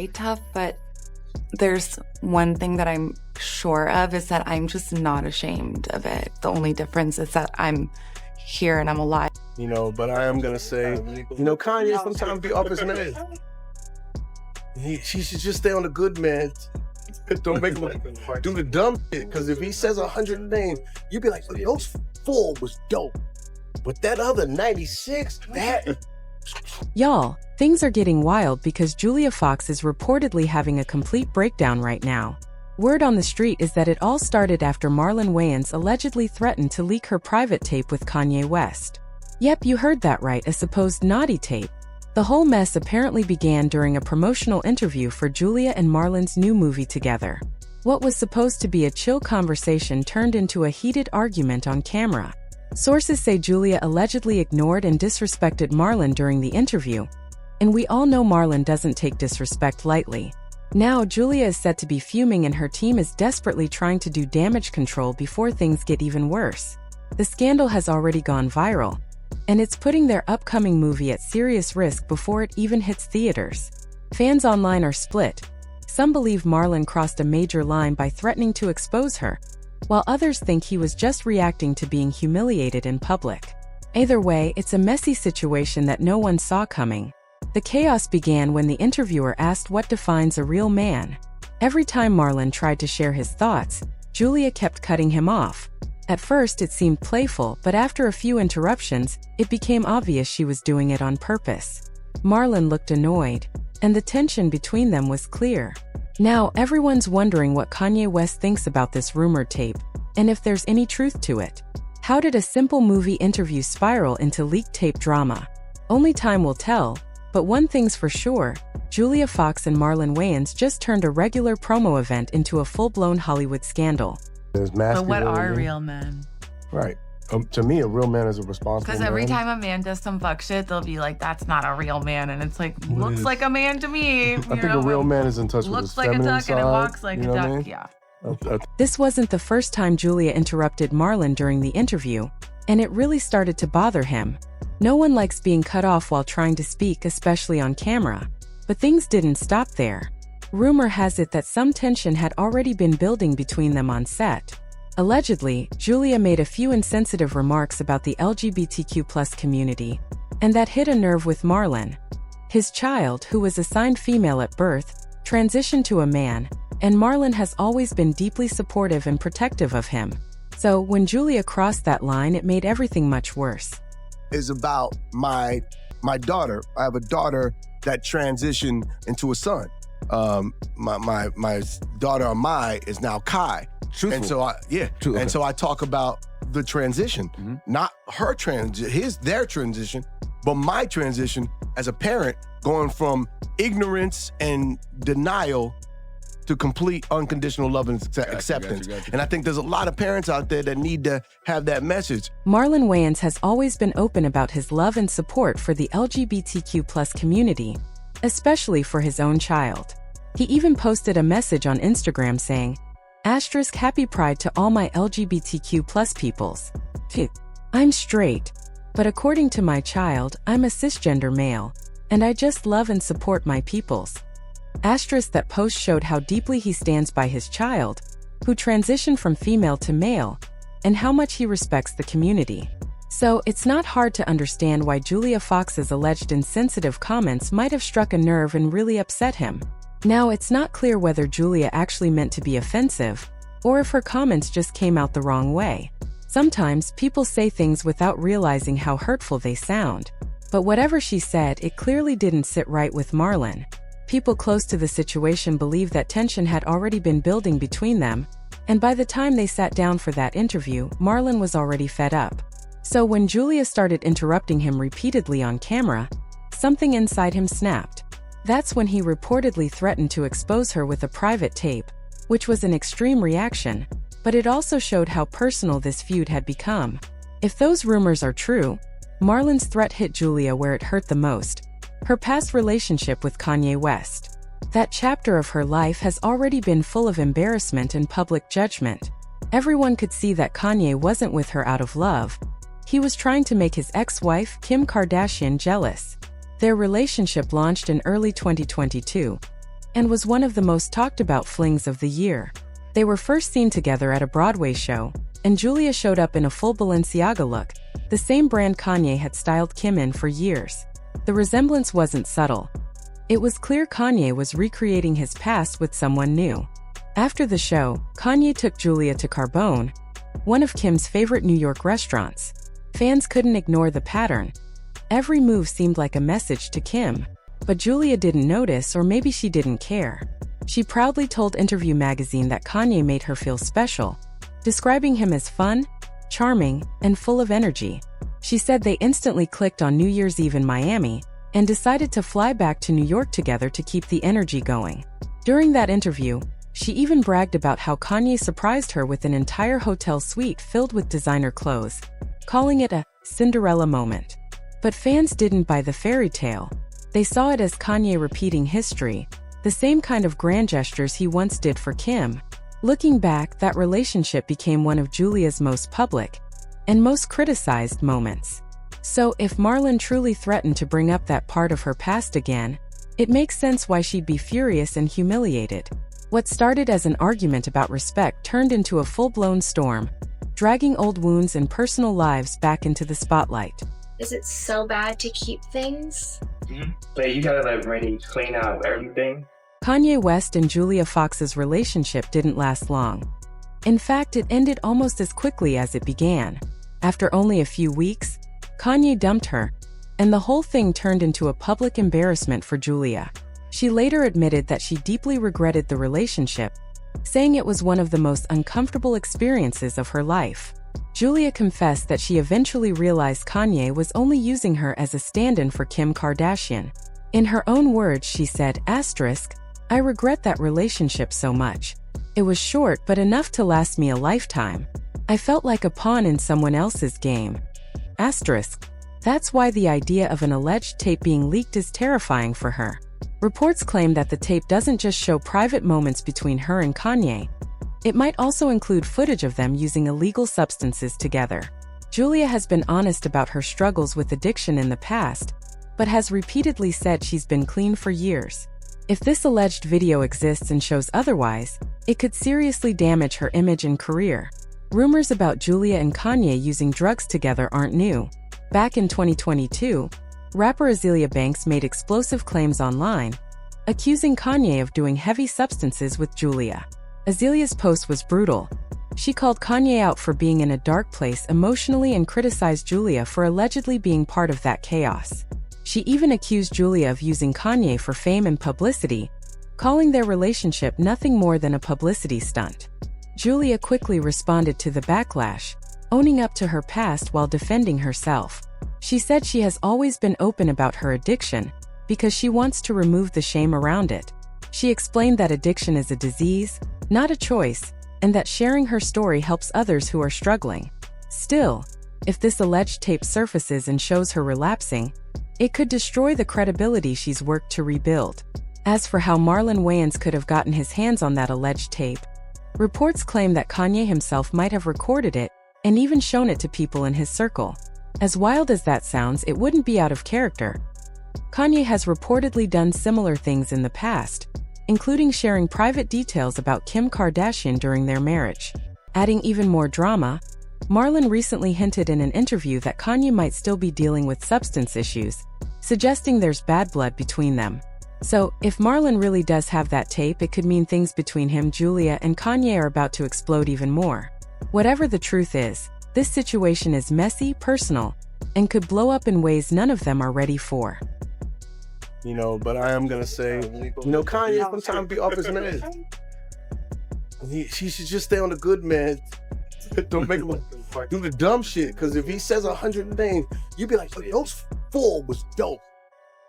Tough, but there's one thing that I'm sure of is that I'm just not ashamed of it. The only difference is that I'm here and I'm alive. But I am gonna say, Kanye sometimes be off his man. He should just stay on the good man. Don't make him do the dumb shit. Because if he says 100 names, you'd be like, those 4 was dope. But that other 96, that... Y'all, things are getting wild because Julia Fox is reportedly having a complete breakdown right now. Word on the street is that it all started after Marlon Wayans allegedly threatened to leak her private tape with Kanye West. Yep, you heard that right, a supposed naughty tape. The whole mess apparently began during a promotional interview for Julia and Marlon's new movie together. What was supposed to be a chill conversation turned into a heated argument on camera. Sources say Julia allegedly ignored and disrespected Marlon during the interview, and we all know Marlon doesn't take disrespect lightly. Now, Julia is said to be fuming and her team is desperately trying to do damage control before things get even worse. The scandal has already gone viral, and it's putting their upcoming movie at serious risk before it even hits theaters. Fans online are split. Some believe Marlon crossed a major line by threatening to expose her, while others think he was just reacting to being humiliated in public. Either way, it's a messy situation that no one saw coming. The chaos began when the interviewer asked what defines a real man. Every time Marlon tried to share his thoughts, Julia kept cutting him off. At first it seemed playful, but after a few interruptions, it became obvious she was doing it on purpose. Marlon looked annoyed, and the tension between them was clear. Now, everyone's wondering what Kanye West thinks about this rumored tape, and if there's any truth to it. How did a simple movie interview spiral into leaked tape drama? Only time will tell, but one thing's for sure, Julia Fox and Marlon Wayans just turned a regular promo event into a full-blown Hollywood scandal. But what are real men? Right. To me, a real man is a responsible man. Because every time a man does some fuck shit, they'll be like, that's not a real man. And it's like, looks like a man to me. I think a real man is in touch with his feminine looks like a duck side, and it walks like a duck, I mean? yeah. This wasn't the first time Julia interrupted Marlon during the interview, and it really started to bother him. No one likes being cut off while trying to speak, especially on camera. But things didn't stop there. Rumor has it that some tension had already been building between them on set. Allegedly, Julia made a few insensitive remarks about the LGBTQ+ community, and that hit a nerve with Marlon. His child, who was assigned female at birth, transitioned to a man, and Marlon has always been deeply supportive and protective of him. So, when Julia crossed that line, it made everything much worse. Is about my daughter. I have a daughter that transitioned into a son. My daughter Amai is now Kai. Truthful. And so Okay. I talk about the transition, not her their transition, but my transition as a parent, going from ignorance and denial to complete unconditional love and acceptance. Gotcha. And I think there's a lot of parents out there that need to have that message. Marlon Wayans has always been open about his love and support for the LGBTQ+ community, especially for his own child. He even posted a message on Instagram saying, *Happy Pride to all my LGBTQ+ peoples. I'm straight, but according to my child, I'm a cisgender male, and I just love and support my peoples. That post showed how deeply he stands by his child, who transitioned from female to male, and how much he respects the community. So, it's not hard to understand why Julia Fox's alleged insensitive comments might have struck a nerve and really upset him. Now, it's not clear whether Julia actually meant to be offensive, or if her comments just came out the wrong way. Sometimes, people say things without realizing how hurtful they sound. But whatever she said, it clearly didn't sit right with Marlon. People close to the situation believe that tension had already been building between them, and by the time they sat down for that interview, Marlon was already fed up. So when Julia started interrupting him repeatedly on camera, something inside him snapped. That's when he reportedly threatened to expose her with a private tape, which was an extreme reaction, but it also showed how personal this feud had become. If those rumors are true, Marlon's threat hit Julia where it hurt the most: her past relationship with Kanye West. That chapter of her life has already been full of embarrassment and public judgment. Everyone could see that Kanye wasn't with her out of love. He was trying to make his ex-wife, Kim Kardashian, jealous. Their relationship launched in early 2022, and was one of the most talked about flings of the year. They were first seen together at a Broadway show, and Julia showed up in a full Balenciaga look, the same brand Kanye had styled Kim in for years. The resemblance wasn't subtle. It was clear Kanye was recreating his past with someone new. After the show, Kanye took Julia to Carbone, one of Kim's favorite New York restaurants. Fans couldn't ignore the pattern. Every move seemed like a message to Kim. But Julia didn't notice, or maybe she didn't care. She proudly told Interview magazine that Kanye made her feel special, describing him as fun, charming, and full of energy. She said they instantly clicked on New Year's Eve in Miami and decided to fly back to New York together to keep the energy going. During that interview, she even bragged about how Kanye surprised her with an entire hotel suite filled with designer clothes, calling it a Cinderella moment. But fans didn't buy the fairy tale. They saw it as Kanye repeating history, the same kind of grand gestures he once did for Kim. Looking back, that relationship became one of Julia's most public and most criticized moments. So if Marlon truly threatened to bring up that part of her past again, it makes sense why she'd be furious and humiliated. What started as an argument about respect turned into a full-blown storm, dragging old wounds and personal lives back into the spotlight. Is it so bad to keep things? But you gotta ready to clean out everything. Kanye West and Julia Fox's relationship didn't last long. In fact, it ended almost as quickly as it began. After only a few weeks, Kanye dumped her, and the whole thing turned into a public embarrassment for Julia. She later admitted that she deeply regretted the relationship, saying it was one of the most uncomfortable experiences of her life. Julia confessed that she eventually realized Kanye was only using her as a stand-in for Kim Kardashian. In her own words, she said, "I regret that relationship so much. It was short but enough to last me a lifetime. I felt like a pawn in someone else's game." That's why the idea of an alleged tape being leaked is terrifying for her. Reports claim that the tape doesn't just show private moments between her and Kanye. It might also include footage of them using illegal substances together. Julia has been honest about her struggles with addiction in the past, but has repeatedly said she's been clean for years. If this alleged video exists and shows otherwise, it could seriously damage her image and career. Rumors about Julia and Kanye using drugs together aren't new. Back in 2022, rapper Azealia Banks made explosive claims online, accusing Kanye of doing heavy substances with Julia. Azalea's post was brutal. She called Kanye out for being in a dark place emotionally and criticized Julia for allegedly being part of that chaos. She even accused Julia of using Kanye for fame and publicity, calling their relationship nothing more than a publicity stunt. Julia quickly responded to the backlash, owning up to her past while defending herself. She said she has always been open about her addiction because she wants to remove the shame around it. She explained that addiction is a disease, not a choice, and that sharing her story helps others who are struggling. Still, if this alleged tape surfaces and shows her relapsing, it could destroy the credibility she's worked to rebuild. As for how Marlon Wayans could have gotten his hands on that alleged tape, reports claim that Kanye himself might have recorded it and even shown it to people in his circle. As wild as that sounds, it wouldn't be out of character. Kanye has reportedly done similar things in the past, including sharing private details about Kim Kardashian during their marriage. Adding even more drama, Marlon recently hinted in an interview that Kanye might still be dealing with substance issues, suggesting there's bad blood between them. So, if Marlon really does have that tape, it could mean things between him, Julia, and Kanye are about to explode even more. Whatever the truth is, this situation is messy, personal, and could blow up in ways none of them are ready for. But I am gonna say, Kanye sometimes be off his meds. She should just stay on the good meds. Don't make him do the dumb shit. Because if he says 100 things, you'd be like, those 4 was dope.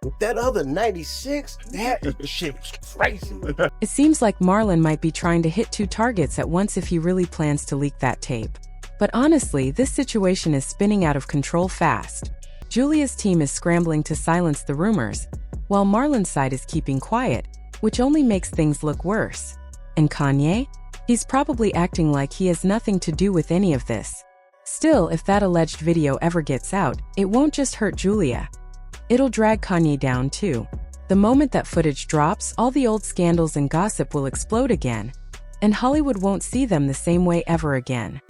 With that other 96, that shit was crazy. It seems like Marlon might be trying to hit 2 targets at once if he really plans to leak that tape. But honestly, this situation is spinning out of control fast. Julia's team is scrambling to silence the rumors, while Marlon's side is keeping quiet, which only makes things look worse. And Kanye? He's probably acting like he has nothing to do with any of this. Still, if that alleged video ever gets out, it won't just hurt Julia. It'll drag Kanye down too. The moment that footage drops, all the old scandals and gossip will explode again, and Hollywood won't see them the same way ever again.